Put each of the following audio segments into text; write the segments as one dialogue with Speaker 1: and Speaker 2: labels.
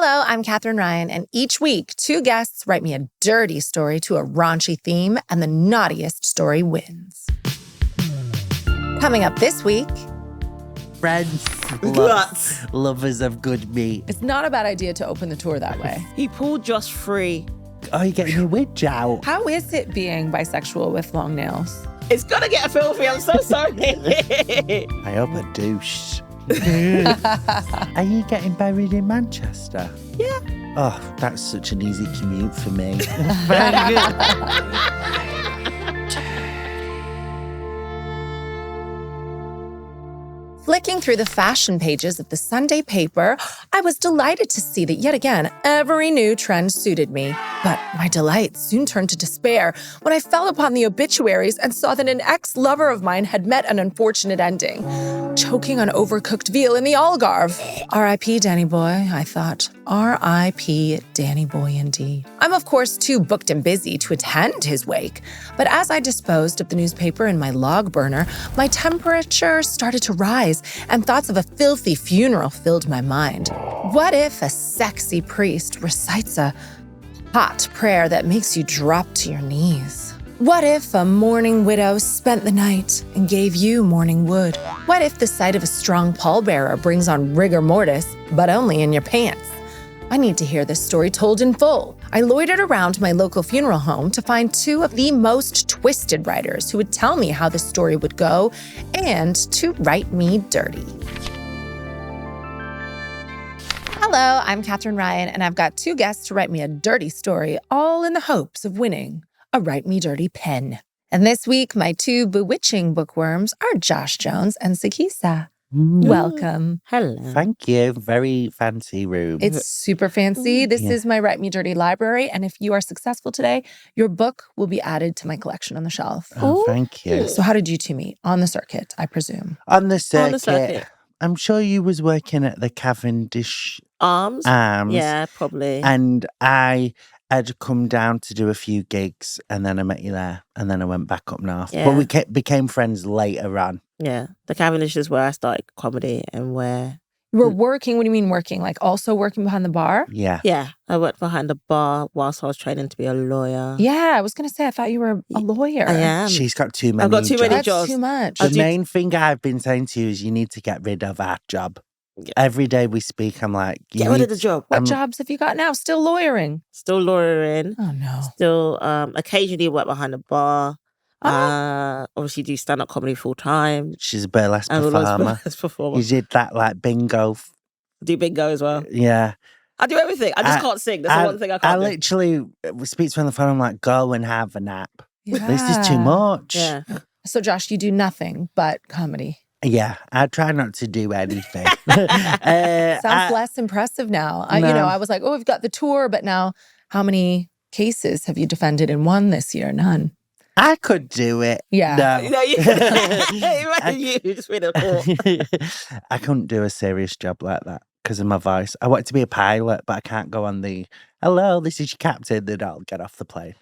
Speaker 1: Hello, I'm Katherine Ryan, and each week, two guests write me a dirty story to a raunchy theme, and the naughtiest story wins. Coming up this week...
Speaker 2: Friends, lovers of good meat.
Speaker 1: It's not a bad idea to open the tour that way.
Speaker 3: He pulled just free.
Speaker 2: Oh, you're getting your witch out.
Speaker 1: How is it being bisexual with long nails?
Speaker 3: It's gonna get filthy, I'm so sorry.
Speaker 2: I hope a douche. Are you getting buried in Manchester?
Speaker 3: Yeah.
Speaker 2: Oh, that's such an easy commute for me.
Speaker 3: Very good.
Speaker 1: Flicking through the fashion pages of the Sunday paper, I was delighted to see that yet again, every new trend suited me. But my delight soon turned to despair when I fell upon the obituaries and saw that an ex-lover of mine had met an unfortunate ending. Choking on overcooked veal in the Algarve. R.I.P. Danny Boy, I thought. R.I.P. Danny Boy indeed. I'm of course too booked and busy to attend his wake, but as I disposed of the newspaper in my log burner, my temperature started to rise and thoughts of a filthy funeral filled my mind. What if a sexy priest recites a hot prayer that makes you drop to your knees? What if a mourning widow spent the night and gave you morning wood? What if the sight of a strong pallbearer brings on rigor mortis, but only in your pants? I need to hear this story told in full. I loitered around my local funeral home to find two of the most twisted writers who would tell me how this story would go and to write me dirty. Hello, I'm Katherine Ryan, and I've got two guests to write me a dirty story, all in the hopes of winning a Write Me Dirty pen. And this week, my two bewitching bookworms are Josh Jones and Sikisa. Welcome.
Speaker 3: Hello.
Speaker 2: Thank you. Very fancy room.
Speaker 1: It's super fancy. This is my Write Me Dirty library, and if you are successful today, your book will be added to my collection on the shelf.
Speaker 2: Oh, thank you.
Speaker 1: So how did you two meet? On the circuit, I presume.
Speaker 2: On the circuit.
Speaker 3: On the circuit.
Speaker 2: I'm sure you was working at the Cavendish
Speaker 3: Arms?
Speaker 2: Arms.
Speaker 3: Yeah, probably.
Speaker 2: And I had come down to do a few gigs, and then I met you there, and then I went back up north.
Speaker 3: Yeah.
Speaker 2: But we became friends later on.
Speaker 3: Yeah. The Cavendish is where I started comedy and where...
Speaker 1: You were working, what do you mean working? Like also working behind the bar?
Speaker 2: Yeah.
Speaker 3: Yeah, I worked behind the bar whilst I was training to be a lawyer.
Speaker 1: Yeah, I was going to say, I thought you were a lawyer.
Speaker 3: I am.
Speaker 2: She's got too many
Speaker 3: I've got too many
Speaker 1: That's
Speaker 3: jobs.
Speaker 1: too much.
Speaker 2: The main thing I've been saying to you is you need to get rid of our job. Every day we speak, I'm like...
Speaker 3: Get rid of the job.
Speaker 1: What jobs have you got now? Still lawyering?
Speaker 3: Still lawyering.
Speaker 1: Oh, no.
Speaker 3: Still occasionally work behind the bar. Obviously do stand-up comedy full-time.
Speaker 2: She's a burlesque
Speaker 3: And
Speaker 2: performer.
Speaker 3: performer.
Speaker 2: You did that like bingo.
Speaker 3: Do bingo as well.
Speaker 2: Yeah.
Speaker 3: I do everything. I just can't sing. That's the one thing I can't do.
Speaker 2: literally speak to her on the phone. I'm like, go and have a nap.
Speaker 1: Yeah.
Speaker 2: This is too much.
Speaker 3: Yeah.
Speaker 1: So, Josh, you do nothing but comedy.
Speaker 2: Yeah, I try not to do anything.
Speaker 1: Sounds less impressive now.
Speaker 2: No.
Speaker 1: I was like, oh, we've got the tour, but now how many cases have you defended and won this year? None.
Speaker 2: I could do it.
Speaker 1: Yeah.
Speaker 2: No.
Speaker 3: No, you imagine you just win a court.
Speaker 2: I couldn't do a serious job like that because of my voice. I want to be a pilot, but I can't go on the, hello, this is your captain, then I'll get off the plane.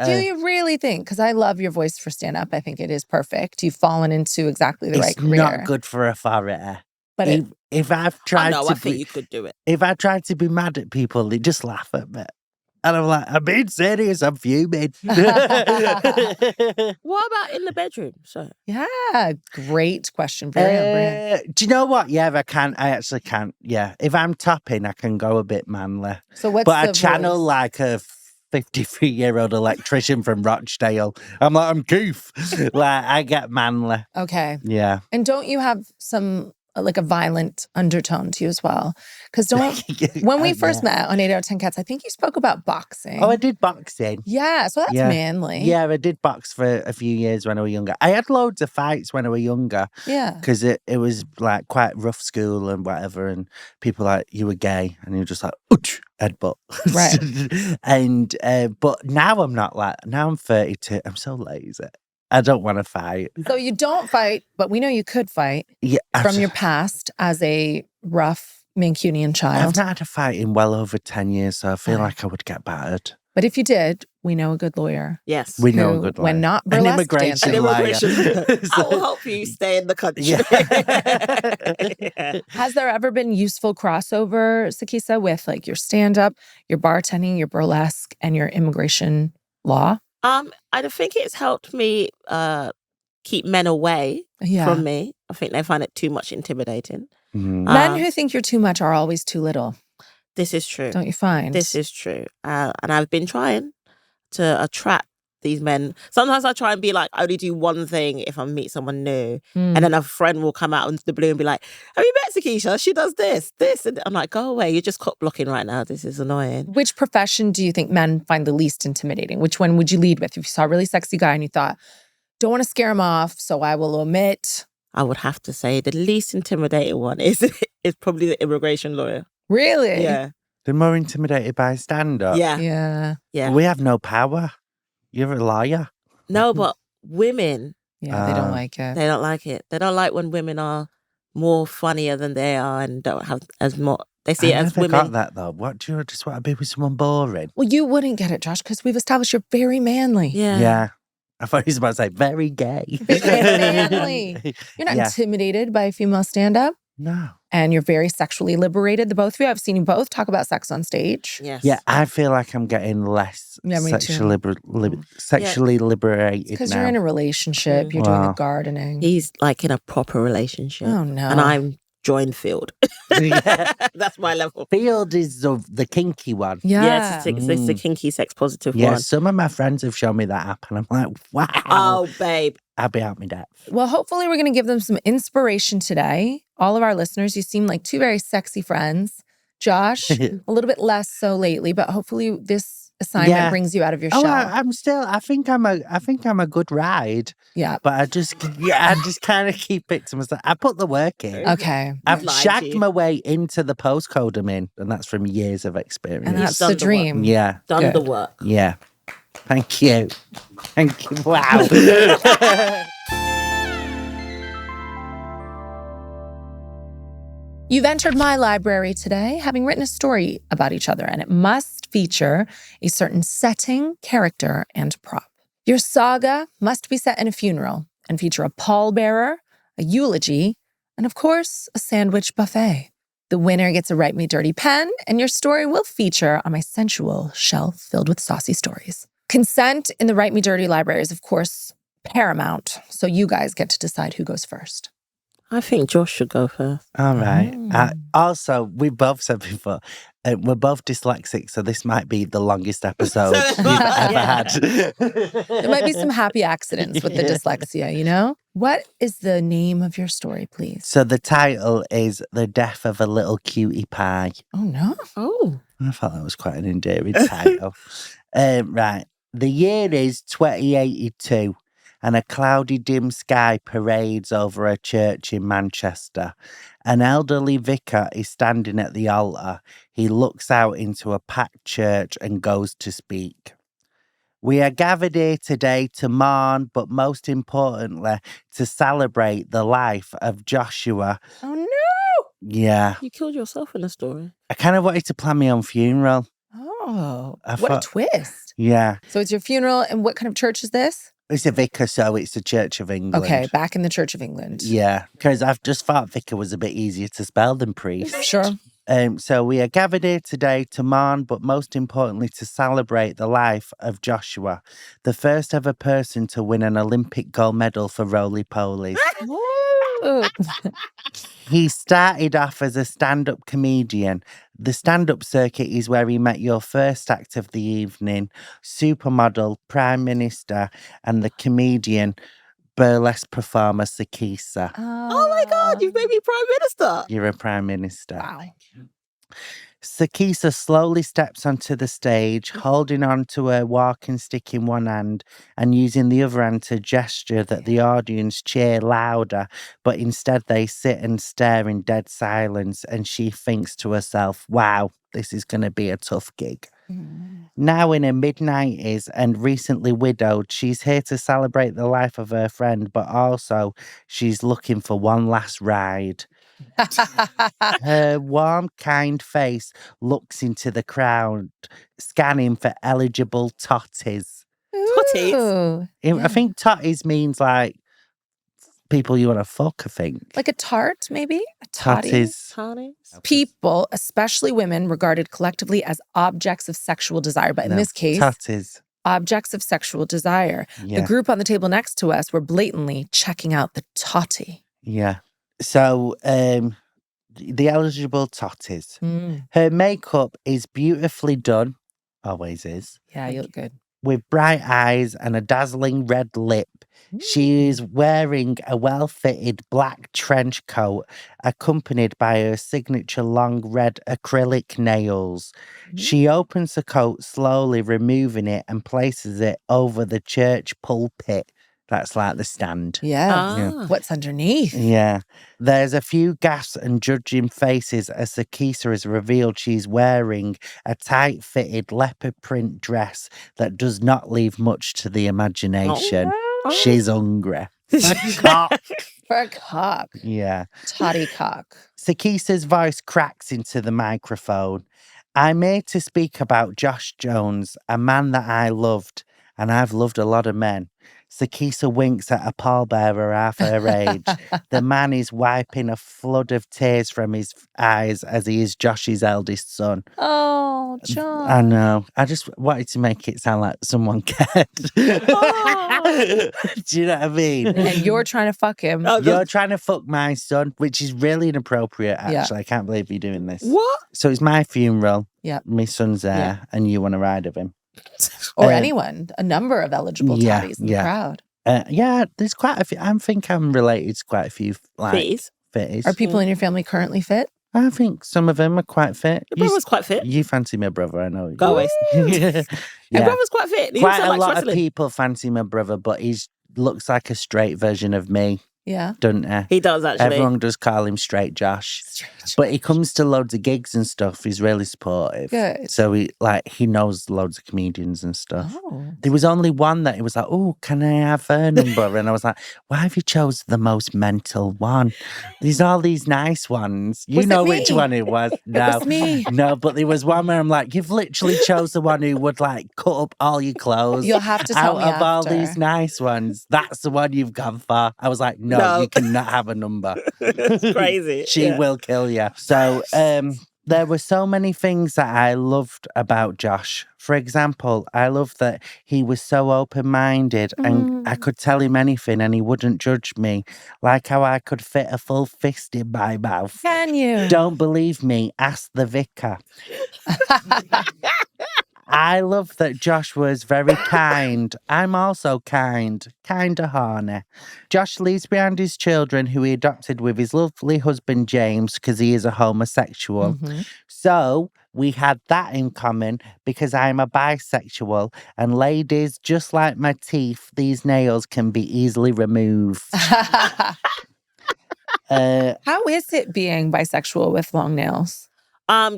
Speaker 1: Do you really think? Because I love your voice for stand-up. I think it is perfect. You've fallen into exactly the right career.
Speaker 2: It's not good for authority.
Speaker 1: But
Speaker 2: if I've tried
Speaker 3: I think you could do it.
Speaker 2: If I tried to be mad at people, they just laugh at me. And I'm like, I'm being serious, I'm fuming.
Speaker 3: What about in the bedroom? So
Speaker 1: yeah, great question. Very on brand.
Speaker 2: Do you know what? Yeah, I can. I actually can. Yeah. If I'm topping, I can go a bit manly.
Speaker 1: So what's
Speaker 2: But
Speaker 1: the
Speaker 2: I channel
Speaker 1: voice?
Speaker 2: like a 53-year-old electrician from Rochdale. I'm like, I'm goof. Like, I get manly.
Speaker 1: Okay.
Speaker 2: Yeah.
Speaker 1: And don't you have some, like a violent undertone to you as well? Because when we first met on 8 out of 10 Cats, I think you spoke about boxing.
Speaker 2: Oh, I did boxing.
Speaker 1: Yeah, so that's manly.
Speaker 2: Yeah, I did box for a few years when I was younger. I had loads of fights when I was younger.
Speaker 1: Yeah.
Speaker 2: Because it was like quite rough school and whatever, and people like, you were gay, and you're just like, ouch, headbutt.
Speaker 1: Right.
Speaker 2: And, but now I'm not like, now I'm 32, I'm so lazy. I don't want to fight.
Speaker 1: So you don't fight, but we know you could fight from your past as a rough Mancunian child.
Speaker 2: I've not had a fight in well over 10 years, so I feel like I would get battered.
Speaker 1: But if you did, we know a good lawyer.
Speaker 3: Yes.
Speaker 2: We know a
Speaker 1: who,
Speaker 2: good
Speaker 1: when
Speaker 2: lawyer.
Speaker 1: not
Speaker 2: An
Speaker 1: burlesque
Speaker 2: immigration
Speaker 1: dancing.
Speaker 2: lawyer.
Speaker 3: I will help you stay in the country.
Speaker 2: Yeah.
Speaker 3: Yeah.
Speaker 1: Has there ever been useful crossover, Sikisa, with like your stand-up, your bartending, your burlesque, and your immigration law?
Speaker 3: I think it's helped me keep men away from me. I think they find it too much intimidating.
Speaker 1: Men who think you're too much are always too little.
Speaker 3: This is true.
Speaker 1: Don't you find?
Speaker 3: This is true. And I've been trying to attract these men. Sometimes I try and be like, I only do one thing if I meet someone new. And then a friend will come out into the blue and be like, have you met Sikisa? She does this. And I'm like, go away. You're just cock blocking right now. This is annoying.
Speaker 1: Which profession do you think men find the least intimidating? Which one would you lead with? If you saw a really sexy guy and you thought, don't want to scare him off, so I will omit.
Speaker 3: I would have to say the least intimidating one is probably the immigration lawyer.
Speaker 1: Really?
Speaker 3: Yeah.
Speaker 2: They're more intimidated by stand-up.
Speaker 3: Yeah.
Speaker 1: Yeah.
Speaker 2: We have no power. You're a liar.
Speaker 3: No, but women,
Speaker 1: Yeah, they don't like it.
Speaker 3: they don't like it. They don't like when women are more funnier than they are and don't have as more. They see it
Speaker 2: I
Speaker 3: as
Speaker 2: never
Speaker 3: women.
Speaker 2: got that though. What, do you just want to be with someone boring?
Speaker 1: Well, you wouldn't get it, Josh, because we've established you're very manly.
Speaker 3: Yeah.
Speaker 2: I thought he was about to say very gay.
Speaker 1: Manly. You're not intimidated by a female stand-up.
Speaker 2: No.
Speaker 1: And you're very sexually liberated. The both of you, I've seen you both talk about sex on stage.
Speaker 3: Yes.
Speaker 2: Yeah, I feel like I'm getting less
Speaker 1: Yeah, me
Speaker 2: sexually, sexually liberated
Speaker 1: Because
Speaker 2: now.
Speaker 1: you're in a relationship, you're doing the
Speaker 2: Wow.
Speaker 1: gardening.
Speaker 3: He's like in a proper relationship.
Speaker 1: Oh, no.
Speaker 3: And I'm joined field.
Speaker 2: Yeah.
Speaker 3: That's my level.
Speaker 2: Field is the kinky one.
Speaker 1: Yeah.
Speaker 3: Yes, it's the kinky sex positive
Speaker 2: Yeah,
Speaker 3: one.
Speaker 2: some of my friends have shown me that app and I'm like, wow.
Speaker 3: Oh, babe.
Speaker 2: I'll be out my depth.
Speaker 1: Well, hopefully we're going to give them some inspiration today. All of our listeners, you seem like two very sexy friends. Josh, a little bit less so lately, but hopefully this assignment brings you out of your shell.
Speaker 2: I think I'm a good ride.
Speaker 1: Yeah.
Speaker 2: But I just kind of keep it to myself. I put the work in.
Speaker 1: Okay.
Speaker 2: I've
Speaker 3: Lied to
Speaker 2: shagged
Speaker 3: you.
Speaker 2: my way into the postcode I'm in, and that's from years of experience.
Speaker 1: And that's
Speaker 3: done
Speaker 1: the
Speaker 3: the
Speaker 1: dream.
Speaker 2: yeah.
Speaker 3: Done
Speaker 1: Good.
Speaker 3: the work.
Speaker 2: Yeah. Thank you. Thank you. Wow.
Speaker 1: You've entered my library today, having written a story about each other, and it must feature a certain setting, character, and prop. Your saga must be set in a funeral and feature a pallbearer, a eulogy, and of course, a sandwich buffet. The winner gets a Write Me Dirty pen, and your story will feature on my sensual shelf filled with saucy stories. Consent in the Write Me Dirty library is, of course, paramount, so you guys get to decide who goes first.
Speaker 3: I think Josh should go first.
Speaker 2: All right. Also, we both said before, we're both dyslexic, so this might be the longest episode you've ever had.
Speaker 1: There might be some happy accidents with the dyslexia, you know? What is the name of your story, please?
Speaker 2: So the title is The Death of a Little Cutie Pie.
Speaker 1: Oh, no.
Speaker 3: Oh.
Speaker 2: I thought that was quite an endearing title. Right. The year is 2082. And a cloudy, dim sky parades over a church in Manchester. An elderly vicar is standing at the altar. He looks out into a packed church and goes to speak. We are gathered here today to mourn, but most importantly, to celebrate the life of Joshua.
Speaker 1: Oh, no.
Speaker 2: Yeah.
Speaker 3: You killed yourself in the story.
Speaker 2: I kind of wanted to plan my own funeral.
Speaker 1: Oh,
Speaker 2: I
Speaker 1: what
Speaker 2: thought-
Speaker 1: a twist.
Speaker 2: Yeah.
Speaker 1: So it's your funeral, and what kind of church is this?
Speaker 2: It's a vicar, so it's the Church of England.
Speaker 1: Okay, back in the Church of England.
Speaker 2: Yeah, because I've just thought vicar was a bit easier to spell than priest.
Speaker 1: Sure.
Speaker 2: So we are gathered here today to mourn, but most importantly to celebrate the life of Joshua, the first ever person to win an Olympic gold medal for roly-polies.
Speaker 1: Ooh.
Speaker 2: He started off as a stand-up comedian. The stand-up circuit is where he met your first act of the evening, supermodel, prime minister, and the comedian, burlesque performer Sikisa.
Speaker 3: Oh my God, you've made me Prime Minister.
Speaker 2: You're a prime minister.
Speaker 1: Wow.
Speaker 2: Sikisa slowly steps onto the stage, holding on to her walking stick in one hand and using the other hand to gesture that the audience cheer louder, but instead they sit and stare in dead silence, and she thinks to herself, wow, this is going to be a tough gig. Now in her mid-90s and recently widowed, she's here to celebrate the life of her friend, but also she's looking for one last ride. Her warm, kind face looks into the crowd, scanning for eligible totties.
Speaker 3: Totties?
Speaker 1: Ooh,
Speaker 2: I
Speaker 1: yeah.
Speaker 2: think totties means like people you want to fuck, I think.
Speaker 1: Like a tart, maybe? A toddy?
Speaker 2: Totties.
Speaker 3: Totties?
Speaker 1: People, especially women, regarded collectively as objects of sexual desire. But in
Speaker 2: No,
Speaker 1: this case,
Speaker 2: totties.
Speaker 1: objects of sexual desire.
Speaker 2: Yeah.
Speaker 1: The group on the table next to us were blatantly checking out the totty.
Speaker 2: Yeah. So, the eligible totties.
Speaker 1: Mm.
Speaker 2: Her makeup is beautifully done, always is,
Speaker 1: Yeah, you look good.
Speaker 2: with bright eyes and a dazzling red lip. She is wearing a well-fitted black trench coat accompanied by her signature long red acrylic nails. She opens the coat slowly, removing it and places it over the church pulpit. That's like the stand.
Speaker 1: Yeah.
Speaker 3: Ah.
Speaker 1: What's underneath?
Speaker 2: Yeah. There's a few gasps and judging faces as Sikisa is revealed she's wearing a tight-fitted leopard print dress that does not leave much to the imagination.
Speaker 3: Oh.
Speaker 2: She's hungry.
Speaker 1: For a cock.
Speaker 2: Yeah.
Speaker 1: Toddy cock.
Speaker 2: Sikisa's voice cracks into the microphone. I'm here to speak about Josh Jones, a man that I loved, and I've loved a lot of men. Sikisa winks at a pallbearer half her age. The man is wiping a flood of tears from his eyes as he is Josh's eldest son.
Speaker 1: Oh, John.
Speaker 2: I know. I just wanted to make it sound like someone cared.
Speaker 3: Oh.
Speaker 2: Do you know what I mean?
Speaker 1: And you're trying to fuck him.
Speaker 3: Oh,
Speaker 2: You're trying to fuck my son, which is really inappropriate,
Speaker 1: Yeah.
Speaker 2: actually. I can't believe you're doing this.
Speaker 3: What?
Speaker 2: So it's my funeral.
Speaker 1: Yep.
Speaker 2: My son's there, and you want to ride with him.
Speaker 1: Or
Speaker 2: Uh,
Speaker 1: anyone. A number of eligible
Speaker 2: yeah,
Speaker 1: toddies in the
Speaker 2: yeah.
Speaker 1: crowd.
Speaker 2: Yeah, there's quite a few. I think I'm related to quite a few like
Speaker 3: Fitties.
Speaker 2: fitties.
Speaker 1: Are people in your family currently fit?
Speaker 2: I think some of them are quite fit.
Speaker 3: Your brother's quite fit.
Speaker 2: You fancy my brother, I know.
Speaker 3: Go away.
Speaker 2: yeah.
Speaker 3: Your brother's quite fit. He
Speaker 2: Quite
Speaker 3: also
Speaker 2: a
Speaker 3: likes
Speaker 2: lot of
Speaker 3: wrestling.
Speaker 2: people fancy my brother, but he looks like a straight version of me,
Speaker 1: Yeah.
Speaker 2: doesn't he?
Speaker 3: He does, actually.
Speaker 2: Everyone does call him Straight Josh. But he comes to loads of gigs and stuff. He's really supportive.
Speaker 1: Good.
Speaker 2: So he knows loads of comedians and stuff.
Speaker 1: Oh.
Speaker 2: There was only one that he was like, oh, can I have her number? And I was like, why have you chose the most mental one? There's all these nice ones. You
Speaker 1: Was it
Speaker 2: know which
Speaker 1: me?
Speaker 2: one it was. No,
Speaker 1: was me.
Speaker 2: No, but there was one where I'm like, you've literally chose the one who would like cut up all your clothes.
Speaker 1: You'll have to tell
Speaker 2: out
Speaker 1: me
Speaker 2: of all
Speaker 1: after.
Speaker 2: these nice ones. That's the one you've gone for. I was like, no. You cannot have a number.
Speaker 3: It's crazy.
Speaker 2: She
Speaker 3: Yeah.
Speaker 2: will kill you. So there were so many things that I loved about Josh. For example, I loved that he was so open-minded and I could tell him anything and he wouldn't judge me. Like how I could fit a full fist in my mouth.
Speaker 1: Can you?
Speaker 2: Don't believe me? Ask the vicar. I love that Josh was very kind. I'm also kinda horny. Josh leaves behind his children who he adopted with his lovely husband James because he is a homosexual.
Speaker 1: Mhm.
Speaker 2: So we had that in common because I'm a bisexual and ladies, just like my teeth, these nails can be easily removed.
Speaker 1: How is it being bisexual with long nails?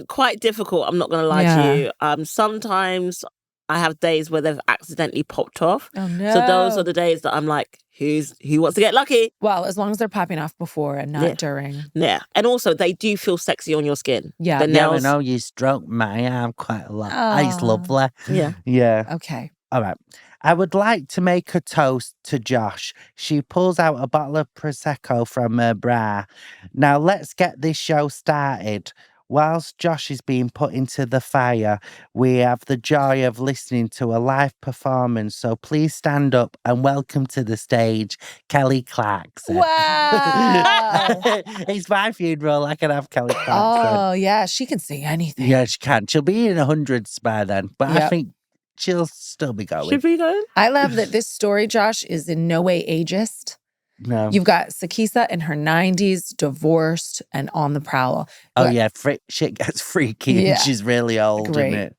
Speaker 3: Quite difficult, I'm not gonna lie to you. Sometimes I have days where they've accidentally popped off.
Speaker 1: Oh no.
Speaker 3: So those are the days that I'm like, who wants to get lucky?
Speaker 1: Well, as long as they're popping off before and not
Speaker 3: Yeah.
Speaker 1: during.
Speaker 3: Yeah. And also they do feel sexy on your skin.
Speaker 1: Yeah.
Speaker 3: The
Speaker 2: Yeah, I
Speaker 3: nails.
Speaker 2: know you stroke my arm quite a lot. It's
Speaker 1: Aw.
Speaker 2: lovely.
Speaker 3: Yeah.
Speaker 2: Yeah.
Speaker 1: Okay.
Speaker 2: All right. I would like to make a toast to Josh. She pulls out a bottle of Prosecco from her bra. Now let's get this show started. Whilst Josh is being put into the fire, we have the joy of listening to a live performance. So please stand up and welcome to the stage, Kelly Clarkson.
Speaker 1: Wow.
Speaker 2: It's my funeral. I can have Kelly Clarkson.
Speaker 1: Oh, yeah. She can sing anything.
Speaker 2: Yeah, she can. She'll be in 100s by then, but I
Speaker 1: Yep.
Speaker 2: think she'll still be going.
Speaker 3: Should we go?
Speaker 1: I love that this story, Josh, is in no way ageist.
Speaker 2: No.
Speaker 1: You've got Sikisa in her 90s, divorced, and on the prowl.
Speaker 2: Oh,
Speaker 1: But-
Speaker 2: yeah. Shit gets freaky
Speaker 1: Yeah.
Speaker 2: and she's really old,
Speaker 1: Great.
Speaker 2: isn't it?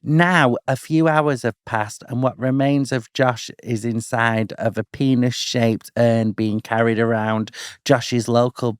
Speaker 2: Now, a few hours have passed, and what remains of Josh is inside of a penis-shaped urn being carried around Josh's local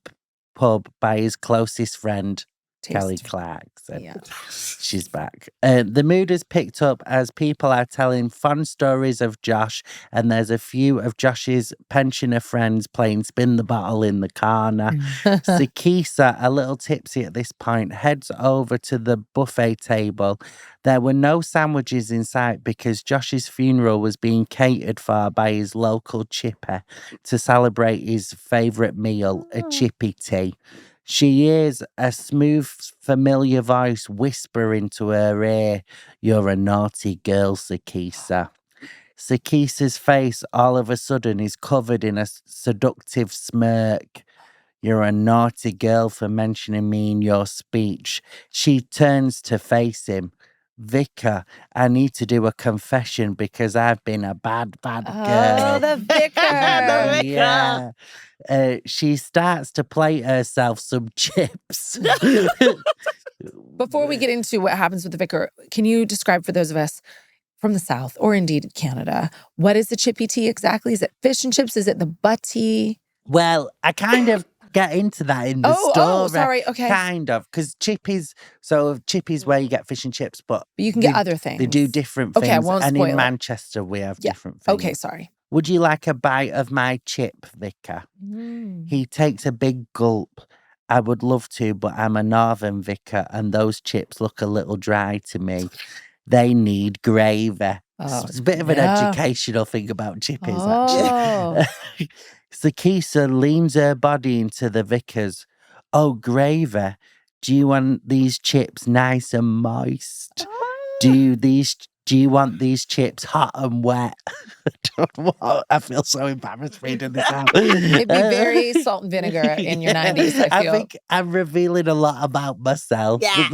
Speaker 2: pub by his closest friend. Kelly
Speaker 1: Taste.
Speaker 2: Clarkson.
Speaker 1: Yeah.
Speaker 2: She's back. The mood has picked up as people are telling fun stories of Josh, and there's a few of Josh's pensioner friends playing spin the bottle in the corner. Sikisa, a little tipsy at this point, heads over to the buffet table. There were no sandwiches in sight because Josh's funeral was being catered for by his local chipper to celebrate his favourite meal, a chippy tea. She hears a smooth, familiar voice whisper into her ear, "You're a naughty girl, Sikisa." Sikisa's face all of a sudden is covered in a seductive smirk. "You're a naughty girl for mentioning me in your speech." She turns to face him. "Vicar, I need to do a confession because I've been a bad girl."
Speaker 1: Oh, the vicar.
Speaker 3: The vicar.
Speaker 2: Yeah. She starts to plate herself some chips.
Speaker 1: Before we get into what happens with the vicar, can you describe for those of us from the South, or indeed Canada, what is the chippy tea exactly? Is it fish and chips? Is it the butty?
Speaker 2: Well, I kind of get into that in the story.
Speaker 1: Oh, sorry. Okay.
Speaker 2: Kind of, because chippies where you get fish and chips, but
Speaker 1: you can get other things.
Speaker 2: They do different things.
Speaker 1: Okay, I won't
Speaker 2: and
Speaker 1: spoil
Speaker 2: in
Speaker 1: it.
Speaker 2: Manchester, we have different things.
Speaker 1: Okay, sorry.
Speaker 2: Would you like a bite of my chip, Vicar? He takes a big gulp. "I would love to, but I'm a northern vicar and those chips look a little dry to me. They need gravy."
Speaker 1: Oh,
Speaker 2: It's a bit of an
Speaker 1: yeah.
Speaker 2: educational thing about chippies,
Speaker 1: Oh.
Speaker 2: actually. Sikisa leans her body into the vicar's. "Oh, gravy. Do you want these chips nice and moist? Do you want these chips hot and wet?" I feel so embarrassed reading this out.
Speaker 1: It'd be very salt and vinegar in your 90s, I feel.
Speaker 2: think I'm revealing a lot about myself.
Speaker 3: Yeah.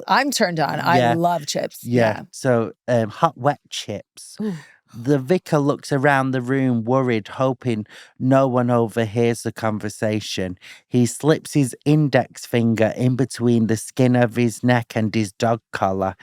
Speaker 1: I'm turned on. I
Speaker 2: Yeah.
Speaker 1: love chips.
Speaker 2: Yeah. So, hot, wet chips.
Speaker 1: Ooh.
Speaker 2: The vicar looks around the room, worried, hoping no one overhears the conversation. He slips his index finger in between the skin of his neck and his dog collar.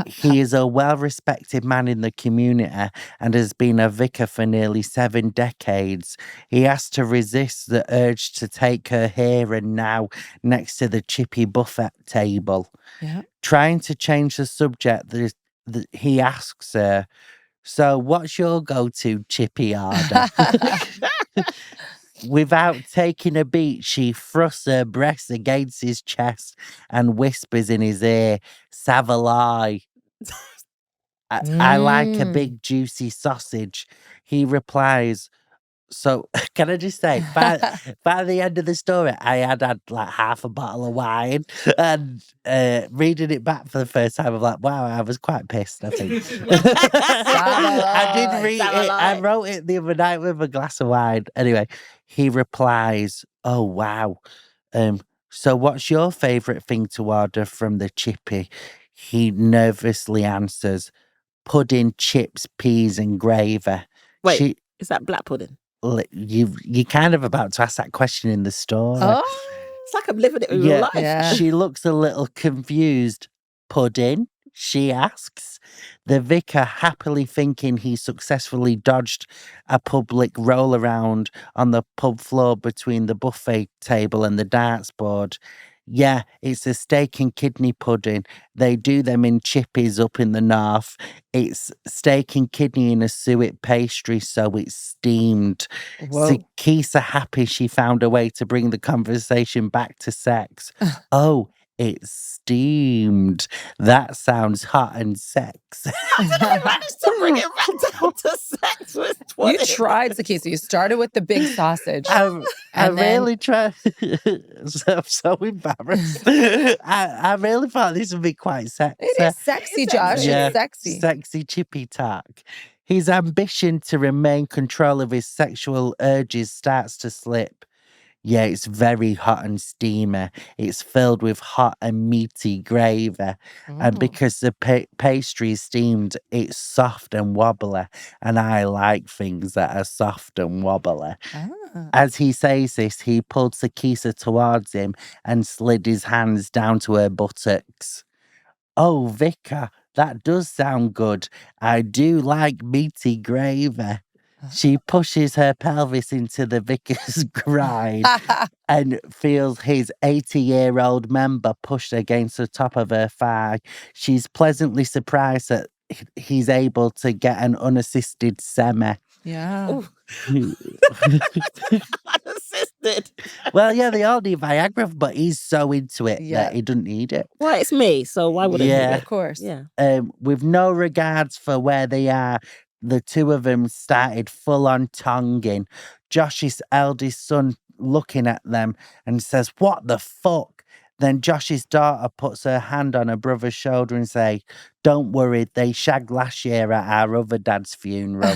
Speaker 2: He is a well-respected man in the community and has been a vicar for nearly 7 decades. He has to resist the urge to take her here and now next to the chippy buffet table.
Speaker 1: Yeah.
Speaker 2: Trying to change the subject, he asks her, "So what's your go-to chippy order?" Without taking a beat, she thrusts her breast against his chest and whispers in his ear, "Savoy." I like a big juicy sausage. He replies, so can I just say, by the end of the story, I had like half a bottle of wine, and reading it back for the first time, I'm like, wow, I was quite pissed, I think. I did read it. I wrote it the other night with a glass of wine. Anyway, he replies, "Oh, wow. So what's your favourite thing to order from the chippy?" He nervously answers, "Pudding, chips, peas and gravy."
Speaker 3: Wait, is that black pudding?
Speaker 2: You're kind of about to ask that question in the story.
Speaker 1: Oh.
Speaker 3: It's like I'm living it in real life.
Speaker 1: Yeah.
Speaker 2: She looks a little confused. "Pudding?" she asks. The vicar, happily thinking he successfully dodged a public roll around on the pub floor between the buffet table and the darts board. "Yeah, it's a steak and kidney pudding. They do them in chippies up in the north. It's steak and kidney in a suet pastry, so it's steamed."
Speaker 1: Whoa.
Speaker 2: Sikisa happy she found a way to bring the conversation back to sex. "Oh, it's steamed. That sounds hot and sexy."
Speaker 3: I managed to bring it back down to sex with
Speaker 1: You
Speaker 3: pudding.
Speaker 1: tried, Sikisa. You started with the big sausage.
Speaker 2: I
Speaker 1: And then-
Speaker 2: really tried. I'm so embarrassed. I really thought this would be quite sexy.
Speaker 1: It is sexy, Josh.
Speaker 2: Yeah,
Speaker 1: It's sexy.
Speaker 2: Sexy chippy talk. His ambition to remain control of his sexual urges starts to slip. "Yeah, it's very hot and steamy. It's filled with hot and meaty gravy. And because the pastry is steamed, it's soft and wobbly. And I like things that are soft and wobbly."
Speaker 1: Ah.
Speaker 2: As he says this, he pulled Sikisa towards him and slid his hands down to her buttocks. "Oh, Vicar, that does sound good. I do like meaty gravy." She pushes her pelvis into the vicar's gride and feels his 80-year-old member pushed against the top of her thigh. She's pleasantly surprised that he's able to get an unassisted semi.
Speaker 1: Yeah.
Speaker 3: Unassisted.
Speaker 2: Well, yeah, they all need Viagra, but he's so into it
Speaker 1: Yeah.
Speaker 2: that he doesn't need it.
Speaker 3: Well, it's me, so why wouldn't
Speaker 2: Yeah.
Speaker 3: he?
Speaker 1: Of course.
Speaker 3: Yeah.
Speaker 2: With no regards for where they are, the two of them started full-on tonguing. Josh's eldest son looking at them and says, "What the fuck?" Then Josh's daughter puts her hand on her brother's shoulder and say, "Don't worry, they shagged last year at our other dad's funeral."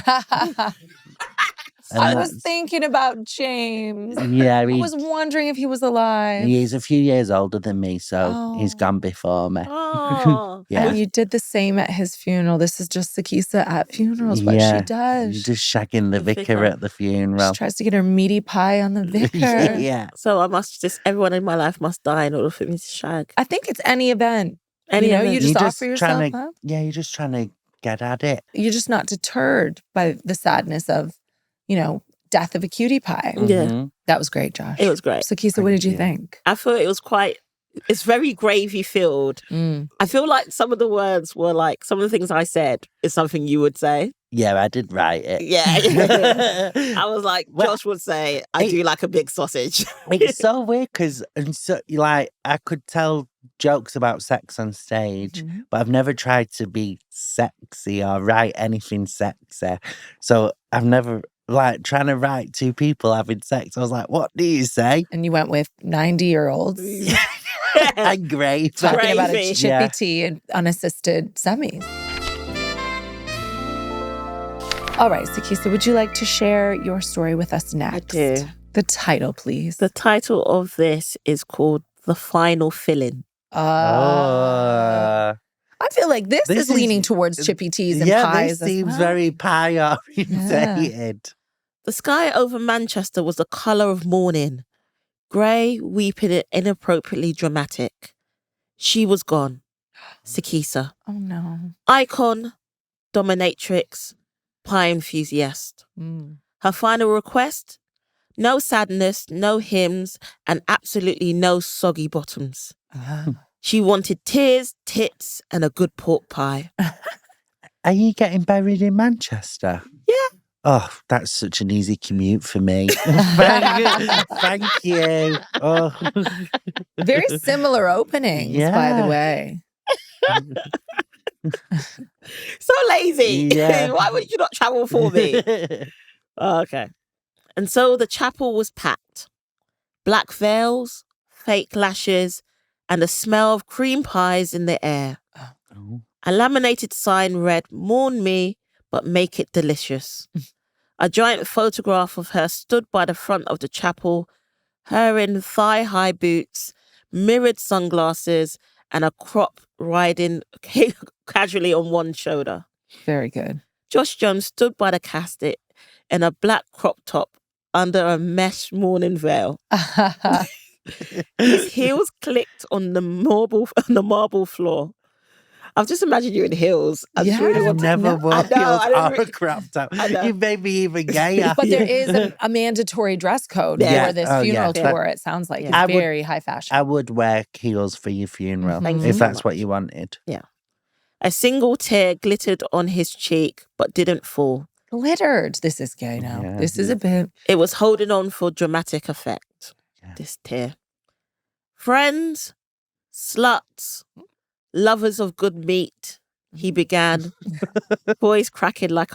Speaker 1: I was thinking about James.
Speaker 2: Yeah,
Speaker 1: I was wondering if he was alive.
Speaker 2: he's a few years older than me, so he's gone before me.
Speaker 3: Oh.
Speaker 2: Yeah.
Speaker 1: And you did the same at his funeral. This is just Sikisa at funerals, what she does.
Speaker 2: You're just shagging the vicar
Speaker 3: vicar.
Speaker 2: at the funeral.
Speaker 1: She tries to get her meaty pie on the vicar.
Speaker 2: Yeah.
Speaker 3: So everyone in my life must die in order for me to shag.
Speaker 1: I think it's any event.
Speaker 3: Any
Speaker 1: you
Speaker 3: event.
Speaker 1: just
Speaker 2: You're
Speaker 1: offer yourself
Speaker 2: trying to,
Speaker 1: up.
Speaker 2: Yeah, you're just trying to get at it.
Speaker 1: You're just not deterred by the sadness of, death of a cutie pie.
Speaker 3: Yeah.
Speaker 2: Mhm.
Speaker 1: That was great, Josh.
Speaker 3: It was great.
Speaker 1: Sikisa, what did you think?
Speaker 3: I thought it was it's very gravy filled.
Speaker 1: Mm.
Speaker 3: I feel like some of the words were like, some of the things I said is something you would say.
Speaker 2: Yeah, I did write it.
Speaker 3: Yeah. I was like,
Speaker 2: Well,
Speaker 3: Josh would say, I do like a big sausage.
Speaker 2: It's so weird because I could tell jokes about sex on stage,
Speaker 1: Mhm.
Speaker 2: but I've never tried to be sexy or write anything sexy. So I've never trying to write two people having sex. I was like, what do you say?
Speaker 1: And you went with 90-year-olds
Speaker 2: And great.
Speaker 1: talking about a
Speaker 3: Gravy.
Speaker 1: chippy
Speaker 2: Yeah.
Speaker 1: tea and unassisted semis. All right, Sikisa, would you like to share your story with us next?
Speaker 3: do.
Speaker 1: The title, please.
Speaker 3: The title of this is called The Final Fill-In.
Speaker 2: Oh.
Speaker 1: I feel like this is leaning towards chippy teas and pies.
Speaker 2: This seems
Speaker 1: as well.
Speaker 2: very pie orientated.
Speaker 3: The sky over Manchester was the colour of morning, grey, weeping and inappropriately dramatic. She was gone. Sikisa.
Speaker 1: Oh, no.
Speaker 3: Icon, dominatrix, pie enthusiast.
Speaker 1: Mm.
Speaker 3: Her final request? No sadness, no hymns, and absolutely no soggy bottoms. She wanted tears, tits, and a good pork pie.
Speaker 2: Are you getting buried in Manchester?
Speaker 3: Yeah.
Speaker 2: Oh, that's such an easy commute for me. Thank you. Oh.
Speaker 1: Very similar openings, by the
Speaker 2: Yeah.
Speaker 1: way.
Speaker 3: So lazy.
Speaker 2: Yeah.
Speaker 3: Why would you not travel for me? Oh, okay. And so the chapel was packed. Black veils, fake lashes, and the smell of cream pies in the air.
Speaker 2: Oh.
Speaker 3: A laminated sign read, "Mourn me, but make it delicious." A giant photograph of her stood by the front of the chapel, her in thigh-high boots, mirrored sunglasses, and a crop riding casually on one shoulder.
Speaker 1: Very good.
Speaker 3: Josh Jones stood by the casket in a black crop top under a mesh mourning veil. His heels clicked on the marble floor. I've just imagined you in heels. I just
Speaker 1: Yeah.
Speaker 3: really
Speaker 2: I've
Speaker 3: want to
Speaker 2: never worn
Speaker 3: I know,
Speaker 2: heels
Speaker 3: I didn't
Speaker 2: or a
Speaker 3: really-
Speaker 2: crop top.
Speaker 3: I know.
Speaker 2: You made me even gayer.
Speaker 1: But there is a mandatory dress code
Speaker 3: Yeah.
Speaker 1: for this
Speaker 2: Oh, yeah.
Speaker 1: funeral
Speaker 2: That-
Speaker 1: tour, it sounds like.
Speaker 3: Yeah.
Speaker 1: It's very high fashion.
Speaker 2: I would wear heels for your funeral
Speaker 1: Thank
Speaker 3: you
Speaker 2: if
Speaker 3: so
Speaker 2: that's
Speaker 3: much.
Speaker 2: what you wanted.
Speaker 3: A single tear glittered on his cheek, but didn't fall.
Speaker 1: Glittered. This is gay now.
Speaker 2: Yeah.
Speaker 1: This is a bit.
Speaker 3: It was holding on for dramatic effect.
Speaker 2: Yeah.
Speaker 3: This tear. Friends, sluts, lovers of good meat, he began, voice cracking like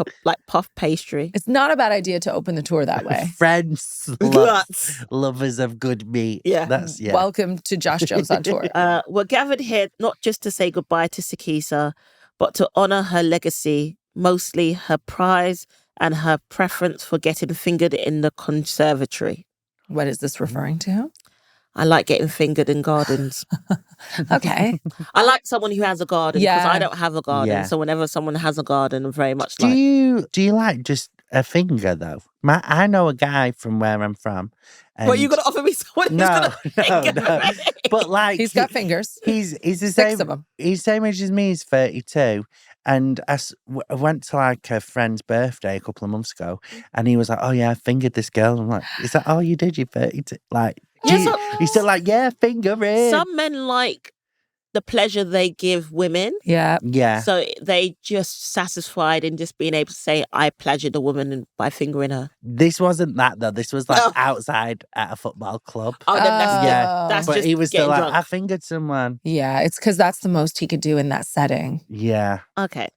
Speaker 3: puff pastry.
Speaker 1: It's not a bad idea to open the tour that way.
Speaker 2: Friends,
Speaker 3: Sluts.
Speaker 2: lovers of good meat.
Speaker 3: Yeah.
Speaker 2: That's
Speaker 1: Welcome to Josh Jones on tour.
Speaker 3: We're gathered here not just to say goodbye to Sikisa, but to honour her legacy, mostly her prize and her preference for getting fingered in the conservatory.
Speaker 1: What is this referring to?
Speaker 3: I like getting fingered in gardens.
Speaker 1: Okay.
Speaker 3: I like someone who has a garden because
Speaker 1: Yeah.
Speaker 3: I don't have a garden.
Speaker 2: Yeah.
Speaker 3: So whenever someone has a garden, I'm very much
Speaker 2: Do
Speaker 3: like,
Speaker 2: you like just a finger though? I know a guy from where I'm from.
Speaker 3: well, you're going to offer me someone who's
Speaker 2: No,
Speaker 3: going to
Speaker 2: no. But like
Speaker 1: He's got fingers.
Speaker 2: He's the
Speaker 1: 6
Speaker 2: same.
Speaker 1: of them.
Speaker 2: He's same age as me. He's 32, And I went to like a friend's birthday a couple of months ago, and he was like, "Oh yeah, I fingered this girl." I'm like, "Is that all you did? You 32?" Like, he's still like, "Yeah, finger it."
Speaker 3: Some men like the pleasure they give women.
Speaker 1: Yeah.
Speaker 2: Yeah.
Speaker 3: So they just satisfied in just being able to say, I pleasured a woman by fingering her.
Speaker 2: This wasn't that though. This was like outside at a football club.
Speaker 3: Oh, then that's
Speaker 2: But
Speaker 3: just
Speaker 2: he was still
Speaker 3: getting
Speaker 2: like,
Speaker 3: drunk.
Speaker 2: I fingered someone.
Speaker 1: Yeah, it's because that's the most he could do in that setting.
Speaker 2: Yeah.
Speaker 3: Okay.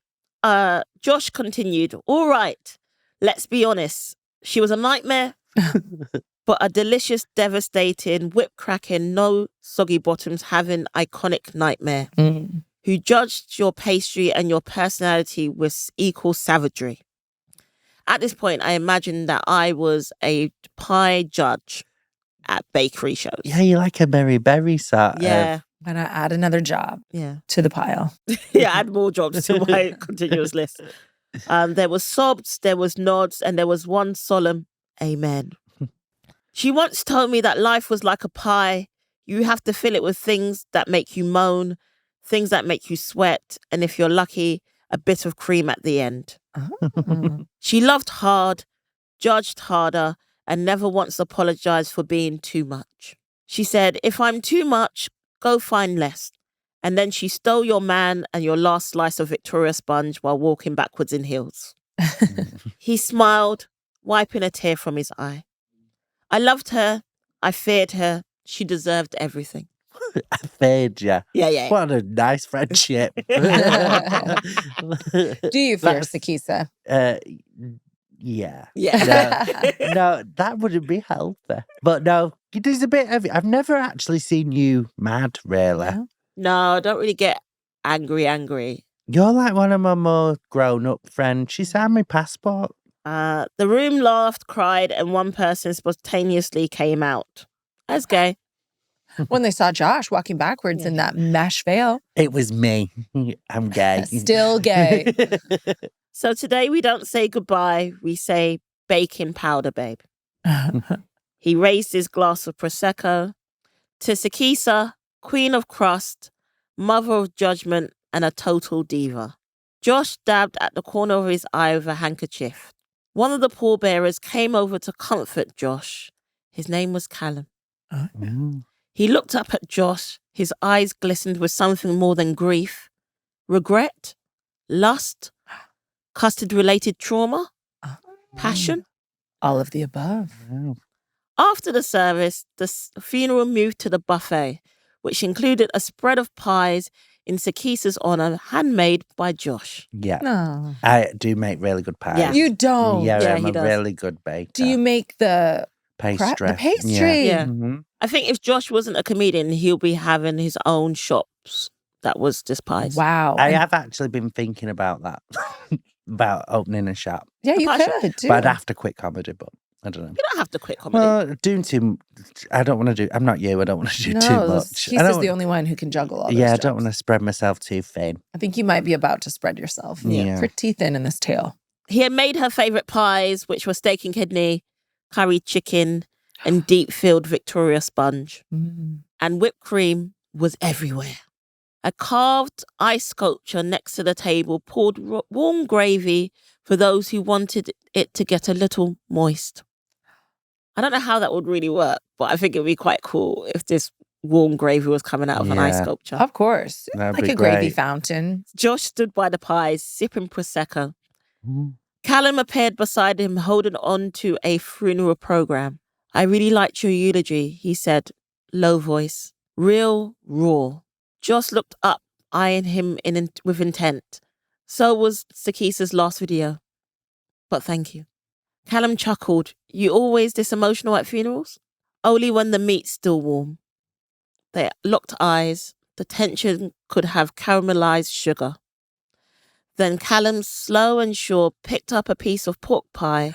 Speaker 3: Josh continued, all right, let's be honest. She was a nightmare, but a delicious, devastating, whip-cracking, no soggy bottoms having iconic nightmare who judged your pastry and your personality with equal savagery. At this point, I imagined that I was a pie judge at bakery shows.
Speaker 2: Yeah, you're like a Mary Berry sort
Speaker 3: Yeah.
Speaker 2: of.
Speaker 1: Gonna add another job to the pile.
Speaker 3: Yeah, add more jobs to my continuous list. There was sobs, there was nods, and there was one solemn amen. She once told me that life was like a pie. You have to fill it with things that make you moan, things that make you sweat, and if you're lucky, a bit of cream at the end. She loved hard, judged harder, and never once apologized for being too much. She said, if I'm too much, go find less. And then she stole your man and your last slice of Victoria sponge while walking backwards in heels. He smiled, wiping a tear from his eye. I loved her. I feared her. She deserved everything.
Speaker 2: I feared you.
Speaker 3: Yeah.
Speaker 2: What a nice friendship.
Speaker 1: Do you fear Sikisa?
Speaker 2: Yeah. No, that wouldn't be healthy. But no, there's a bit of it. I've never actually seen you mad, really.
Speaker 3: No, I don't really get angry.
Speaker 2: You're like one of my more grown-up friends. She signed my passport.
Speaker 3: The room laughed, cried, and one person spontaneously came out as gay.
Speaker 1: When they saw Josh walking backwards in that mesh veil.
Speaker 2: It was me. I'm gay.
Speaker 1: Still gay.
Speaker 3: So today we don't say goodbye. We say baking powder, babe. He raised his glass of Prosecco. To Sikisa, queen of crust, mother of judgment, and a total diva. Josh dabbed at the corner of his eye with a handkerchief. One of the pallbearers came over to comfort Josh. His name was Callum. He looked up at Josh. His eyes glistened with something more than grief. Regret? Lust? Custard-related trauma? Passion?
Speaker 1: All of the above.
Speaker 3: After the service, the funeral moved to the buffet, which included a spread of pies in Sikisa's honor, handmade by Josh.
Speaker 2: Yeah.
Speaker 1: No.
Speaker 2: I do make really good pies.
Speaker 3: Yeah.
Speaker 1: You don't.
Speaker 2: Yeah, I'm
Speaker 3: he
Speaker 2: a
Speaker 3: does.
Speaker 2: really good baker.
Speaker 1: Do you make the
Speaker 2: pastry?
Speaker 1: The pastry.
Speaker 3: Yeah.
Speaker 2: Mm-hmm.
Speaker 3: I think if Josh wasn't a comedian, he'll be having his own shops that was just pies.
Speaker 1: Wow.
Speaker 2: I have actually been thinking about that, about opening a shop.
Speaker 1: Yeah, you
Speaker 3: pie shop?
Speaker 1: could too.
Speaker 2: But I'd have to quit comedy, but I don't know.
Speaker 3: You don't have to quit comedy.
Speaker 2: Well, doing too, I don't want to do. I'm not you. I don't want to do too much.
Speaker 1: He's just the only one who can juggle all those
Speaker 2: I
Speaker 1: jobs.
Speaker 2: don't want to spread myself too thin.
Speaker 1: I think you might be about to spread yourself.
Speaker 2: Yeah.
Speaker 1: Pretty thin in this tail.
Speaker 3: He had made her favourite pies, which were steak and kidney, curried chicken, and deep-filled Victoria sponge. And whipped cream was everywhere. A carved ice sculpture next to the table poured warm gravy for those who wanted it to get a little moist. I don't know how that would really work, but I think it would be quite cool if this warm gravy was coming out of an ice sculpture.
Speaker 1: Of course.
Speaker 2: That'd
Speaker 1: like
Speaker 2: be
Speaker 1: a gravy
Speaker 2: great.
Speaker 1: fountain.
Speaker 3: Josh stood by the pies, sipping Prosecco. Callum appeared beside him, holding on to a funeral program. I really liked your eulogy, he said, low voice. Real, raw. Josh looked up, eyeing him with intent. So was Sikisa's last video. But thank you. Callum chuckled. You always this emotional at funerals? Only when the meat's still warm. They locked eyes. The tension could have caramelized sugar. Then Callum, slow and sure, picked up a piece of pork pie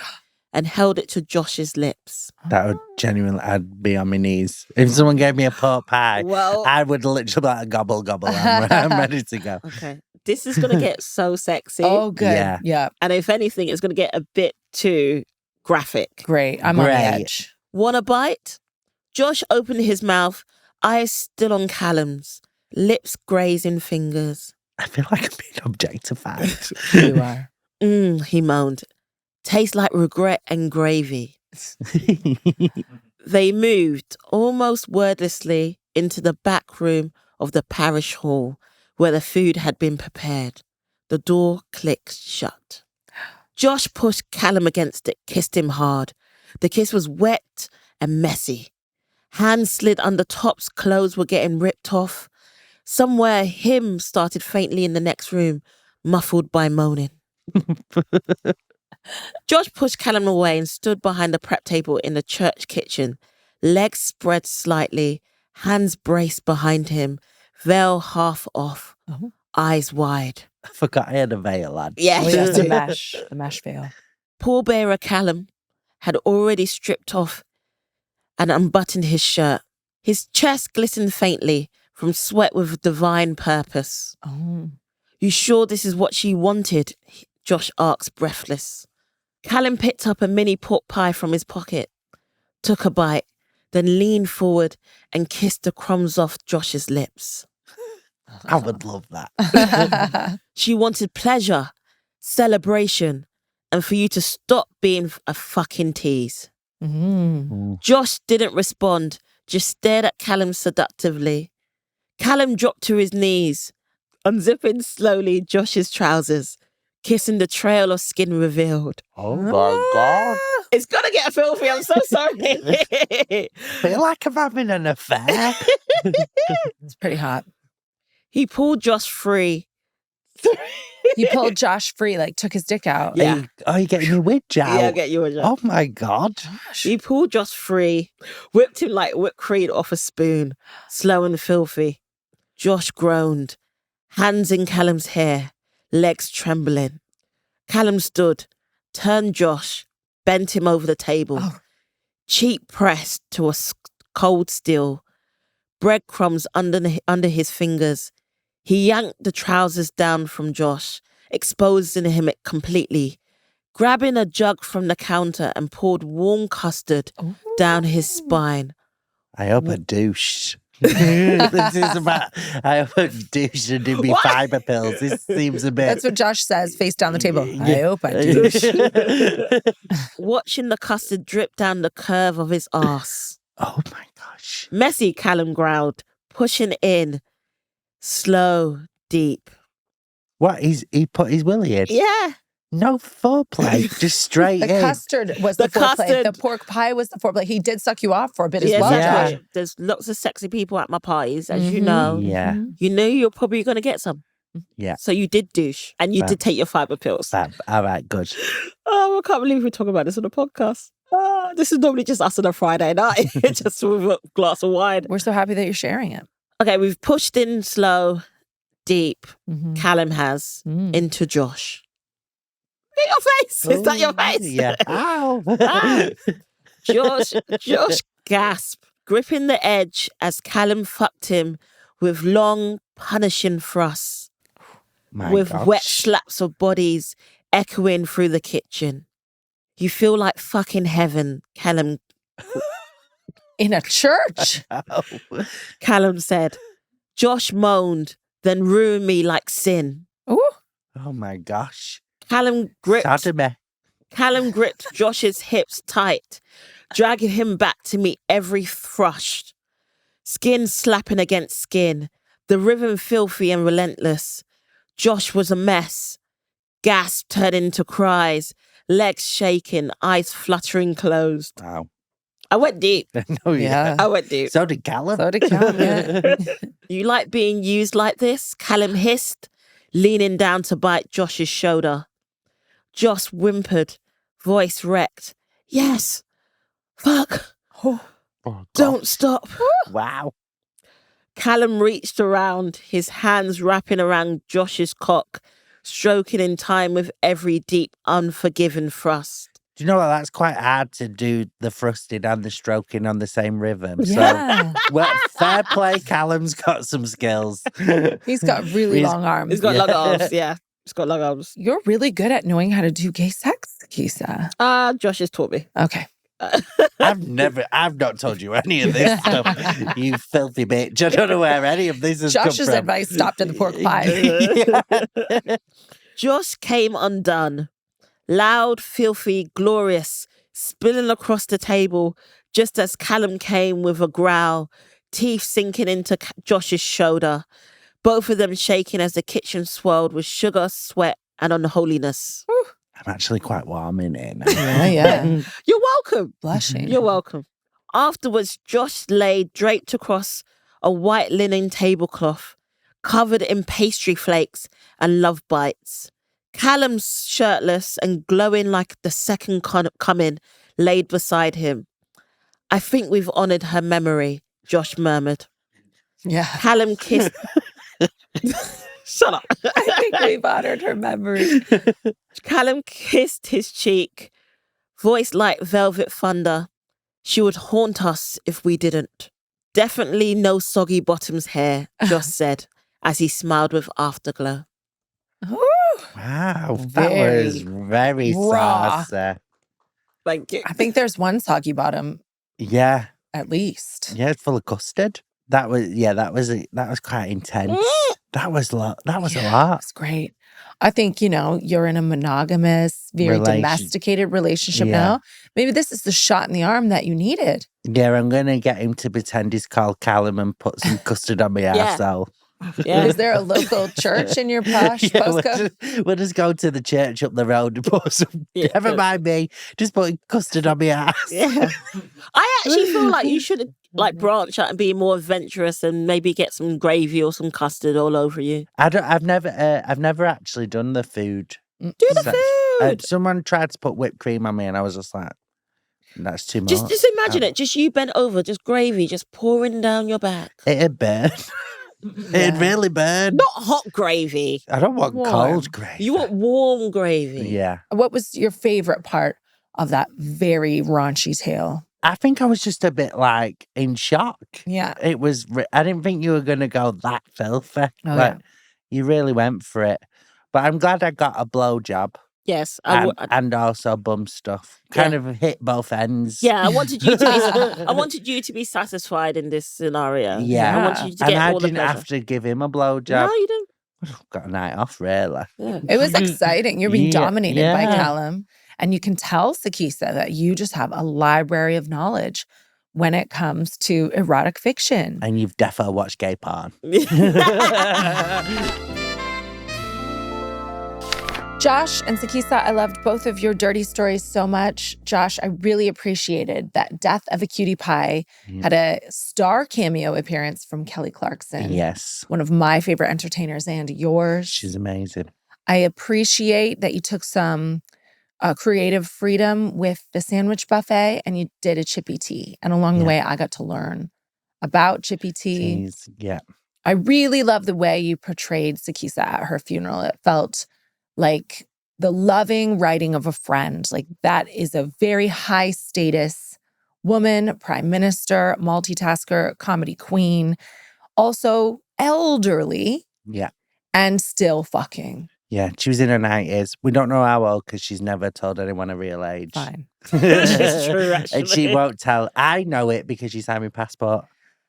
Speaker 3: and held it to Josh's lips.
Speaker 2: That would genuinely, I'd be on my knees. If someone gave me a pork pie,
Speaker 3: Well,
Speaker 2: I would literally be like, gobble, gobble. I'm ready to go.
Speaker 3: okay. This is going to get so sexy.
Speaker 1: Oh, good.
Speaker 2: Yeah.
Speaker 1: Yeah.
Speaker 3: And if anything, it's going to get a bit too graphic.
Speaker 1: Great. I'm on the
Speaker 2: Great.
Speaker 1: edge.
Speaker 3: Want a bite? Josh opened his mouth, eyes still on Callum's, lips grazing fingers.
Speaker 2: I feel like I'm being objectified.
Speaker 1: You are.
Speaker 3: He moaned. Tastes like regret and gravy. They moved almost wordlessly into the back room of the parish hall where the food had been prepared. The door clicked shut. Josh pushed Callum against it, kissed him hard. The kiss was wet and messy. Hands slid under tops, clothes were getting ripped off. Somewhere, him started faintly in the next room, muffled by moaning. Josh pushed Callum away and stood behind the prep table in the church kitchen, legs spread slightly, hands braced behind him, veil half off, eyes wide.
Speaker 2: I forgot I had a veil, lad.
Speaker 3: Yeah.
Speaker 1: Oh, yeah, the mesh veil.
Speaker 3: Pallbearer Callum had already stripped off and unbuttoned his shirt. His chest glistened faintly from sweat with divine purpose.
Speaker 1: Oh.
Speaker 3: You sure this is what she wanted? Josh asked, breathless. Callum picked up a mini pork pie from his pocket, took a bite, then leaned forward and kissed the crumbs off Josh's lips.
Speaker 2: I would love that.
Speaker 3: She wanted pleasure, celebration, and for you to stop being a fucking tease. Josh didn't respond, just stared at Callum seductively. Callum dropped to his knees, unzipping slowly Josh's trousers, kissing the trail of skin revealed.
Speaker 2: Oh my God.
Speaker 3: It's gonna get filthy, I'm so sorry.
Speaker 2: Feel like I'm having an affair.
Speaker 1: It's pretty hot.
Speaker 3: He pulled Josh free.
Speaker 1: You pulled Josh free, like took his dick out.
Speaker 3: Yeah.
Speaker 2: Are you getting your wedge out?
Speaker 3: Yeah, I'll get you a job.
Speaker 2: Oh my God.
Speaker 3: He pulled Josh free, whipped him like whipped cream off a spoon, slow and filthy. Josh groaned, hands in Callum's hair, legs trembling. Callum stood, turned Josh, bent him over the table, cheek pressed to a cold steel, breadcrumbs under his fingers. He yanked the trousers down from Josh, exposing him completely, grabbing a jug from the counter and poured warm custard down his spine.
Speaker 2: I hope I douche. This is about, I hope I douche and do me fibre pills. This seems a bit...
Speaker 1: That's what Josh says, face down the table. I hope I do.
Speaker 3: Watching the custard drip down the curve of his arse.
Speaker 2: Oh my gosh.
Speaker 3: Messy, Callum growled, pushing in. Slow, deep.
Speaker 2: What? He put his willy in?
Speaker 3: Yeah.
Speaker 2: No foreplay, just straight
Speaker 1: The
Speaker 2: in.
Speaker 1: custard was the foreplay. The pork pie was the foreplay. He did suck you off for a bit as well.
Speaker 2: Yeah.
Speaker 1: Josh.
Speaker 3: There's lots of sexy people at my parties, as you know.
Speaker 2: Yeah.
Speaker 3: You knew you're probably going to get some.
Speaker 2: Yeah.
Speaker 3: So you did douche and you did take your fibre pills.
Speaker 2: Fab. All right, good.
Speaker 3: Oh, I can't believe we're talking about this on the podcast. This is normally just us on a Friday night, just with a glass of wine.
Speaker 1: We're so happy that you're sharing it.
Speaker 3: Okay, we've pushed in slow, deep, Callum has, into Josh. Look at your face. Is that your face?
Speaker 2: Yeah. Ow.
Speaker 3: Josh gasped, gripping the edge as Callum fucked him with long, punishing thrusts, with wet slaps of bodies echoing through the kitchen. You feel like fucking heaven, Callum.
Speaker 1: In a church.
Speaker 3: Callum said. Josh moaned, then ruined me like sin.
Speaker 1: Ooh.
Speaker 2: Oh my gosh.
Speaker 3: Callum gripped Josh's hips tight, dragging him back to meet every thrust. Skin slapping against skin, the rhythm filthy and relentless. Josh was a mess. Gasp turned into cries, legs shaking, eyes fluttering closed.
Speaker 2: Wow.
Speaker 3: I went deep.
Speaker 2: No, yeah.
Speaker 3: I went deep.
Speaker 2: So did Callum.
Speaker 1: Yeah.
Speaker 3: You like being used like this? Callum hissed, leaning down to bite Josh's shoulder. Josh whimpered, voice wrecked. Yes. Fuck.
Speaker 2: Oh,
Speaker 3: Don't stop.
Speaker 2: Wow.
Speaker 3: Callum reached around, his hands wrapping around Josh's cock, stroking in time with every deep, unforgiving thrust.
Speaker 2: Do you know what? That's quite hard to do the thrusting and the stroking on the same rhythm.
Speaker 1: Yeah.
Speaker 2: So, well, fair play. Callum's got some skills.
Speaker 1: He's got really long arms.
Speaker 3: He's got long arms, yeah. He's got long arms.
Speaker 1: You're really good at knowing how to do gay sex, Sikisa.
Speaker 3: Josh has taught me.
Speaker 1: Okay.
Speaker 2: I've not told you any of this stuff, you filthy bitch. I don't know where any of this has come
Speaker 1: Josh's
Speaker 2: from.
Speaker 1: advice stopped at the pork pie.
Speaker 2: Yeah.
Speaker 3: Josh came undone. Loud, filthy, glorious, spilling across the table just as Callum came with a growl, teeth sinking into Josh's shoulder. Both of them shaking as the kitchen swirled with sugar, sweat, and unholiness.
Speaker 2: I'm actually quite warm in here now.
Speaker 1: Yeah.
Speaker 3: You're welcome.
Speaker 1: Blushing.
Speaker 3: You're welcome. Afterwards, Josh lay draped across a white linen tablecloth, covered in pastry flakes and love bites. Callum's shirtless and glowing like the second coming laid beside him. I think we've honoured her memory, Josh murmured.
Speaker 1: Yeah.
Speaker 3: Callum kissed... Shut up.
Speaker 1: I think we've honored her memory.
Speaker 3: Callum kissed his cheek, voice like velvet thunder. She would haunt us if we didn't. Definitely no soggy bottoms hair, Josh said, as he smiled with afterglow.
Speaker 1: Ooh.
Speaker 2: Wow, that was very
Speaker 1: raw.
Speaker 2: saucy.
Speaker 3: Thank you.
Speaker 1: I think there's one soggy bottom
Speaker 2: Yeah.
Speaker 1: at least.
Speaker 2: Yeah, it's full of custard. That was quite intense. That was a lot.
Speaker 1: It's great. I think, you're in a monogamous, very domesticated relationship now. Maybe this is the shot in the arm that you needed.
Speaker 2: Yeah, I'm going to get him to pretend he's called Callum and put some custard on my arsehole.
Speaker 3: Yeah.
Speaker 1: Is there a local church in your posh postcode?
Speaker 2: We'll just go to the church up the road and put some, never mind me, just putting custard on my ass.
Speaker 3: Yeah. I actually feel like you should branch out and be more adventurous and maybe get some gravy or some custard all over you.
Speaker 2: I've never actually done the food.
Speaker 3: Do the food.
Speaker 2: Someone tried to put whipped cream on me and I was just like, that's too much.
Speaker 3: Just imagine it. Just you bent over, just gravy, just pouring down your back.
Speaker 2: It'd burn. It'd really burn.
Speaker 3: Not hot gravy.
Speaker 2: I don't want cold gravy.
Speaker 3: You want warm gravy.
Speaker 2: Yeah.
Speaker 1: What was your favorite part of that very raunchy tale?
Speaker 2: I think I was just a bit in shock.
Speaker 1: Yeah.
Speaker 2: It was, I didn't think you were going to go that filthy. You really went for it. But I'm glad I got a blowjob.
Speaker 3: Yes.
Speaker 2: And also bum stuff. Kind of hit both ends.
Speaker 3: Yeah, I wanted you to be satisfied in this scenario.
Speaker 2: Yeah.
Speaker 3: I wanted you to get all the pleasure.
Speaker 2: I didn't have to give him a blowjob.
Speaker 3: No, you didn't.
Speaker 2: Got a night off, really.
Speaker 3: Yeah.
Speaker 1: It was exciting. You're being dominated by Callum. And you can tell, Sikisa, that you just have a library of knowledge when it comes to erotic fiction.
Speaker 2: And you've defo watched gay porn.
Speaker 1: Josh and Sikisa, I loved both of your dirty stories so much. Josh, I really appreciated that Death of a Cutie Pie had a star cameo appearance from Kelly Clarkson.
Speaker 2: Yes.
Speaker 1: One of my favorite entertainers and yours.
Speaker 2: She's amazing.
Speaker 1: I appreciate that you took some creative freedom with the sandwich buffet and you did a chippy tea. And along the way, I got to learn about chippy tea.
Speaker 2: Yeah.
Speaker 1: I really love the way you portrayed Sikisa at her funeral. It felt like the loving writing of a friend. Like that is a very high status woman, prime minister, multitasker, comedy queen, also elderly.
Speaker 2: Yeah.
Speaker 1: And still fucking.
Speaker 2: Yeah, she was in her 90s. We don't know how old because she's never told anyone her real age.
Speaker 1: Fine.
Speaker 3: It's true, actually.
Speaker 2: And she won't tell. I know it because she signed my passport.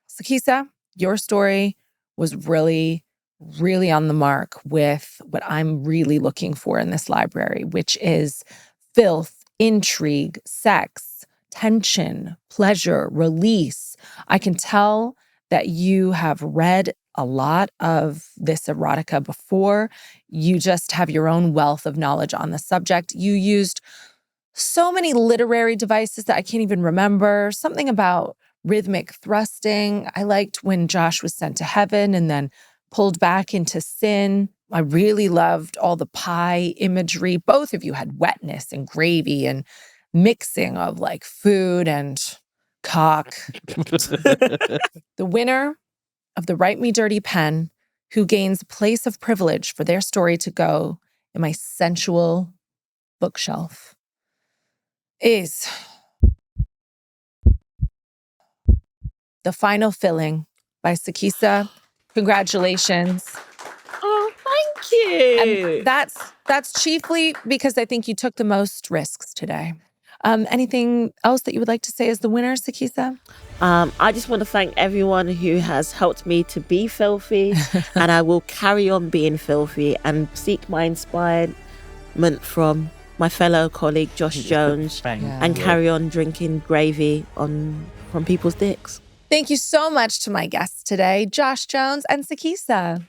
Speaker 1: Sikisa, your story was really, really on the mark with what I'm really looking for in this library, which is filth, intrigue, sex, tension, pleasure, release. I can tell that you have read a lot of this erotica before. You just have your own wealth of knowledge on the subject. You used so many literary devices that I can't even remember. Something about rhythmic thrusting. I liked when Josh was sent to heaven and then pulled back into sin. I really loved all the pie imagery. Both of you had wetness and gravy and mixing of food and cock. The winner of the Write Me Dirty pen, who gains a place of privilege for their story to go in my sensual bookshelf, is The Final Filling by Sikisa. Congratulations.
Speaker 3: Oh, thank you.
Speaker 1: And that's chiefly because I think you took the most risks today. Anything else that you would like to say as the winner, Sikisa?
Speaker 3: I just want to thank everyone who has helped me to be filthy, and I will carry on being filthy and seek my inspiration from my fellow colleague Josh Jones and carry on drinking gravy from people's dicks.
Speaker 1: Thank you so much to my guests today, Josh Jones and Sikisa.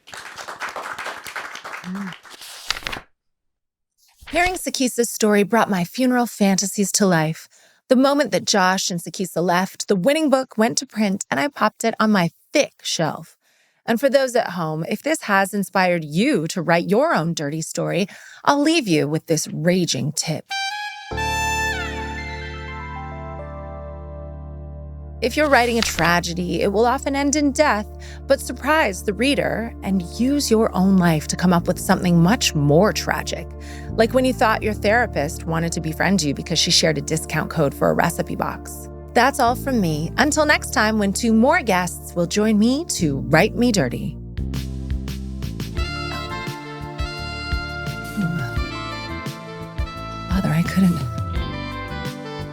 Speaker 1: Hearing Sikisa's story brought my funeral fantasies to life. The moment that Josh and Sikisa left, the winning book went to print and I popped it on my thick shelf. And for those at home, if this has inspired you to write your own dirty story, I'll leave you with this raging tip. If you're writing a tragedy, it will often end in death, but surprise the reader and use your own life to come up with something much more tragic. Like when you thought your therapist wanted to befriend you because she shared a discount code for a recipe box. That's all from me. Until next time, when 2 more guests will join me to Write Me Dirty. Father, I couldn't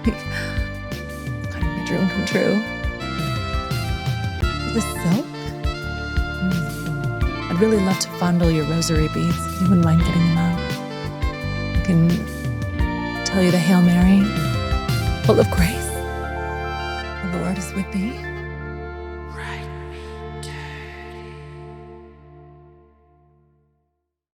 Speaker 1: make my dream come true. Is this silk? I'd really love to fondle your rosary beads if you wouldn't mind getting them out. I can tell you the Hail Mary, full of grace. The Lord is with thee.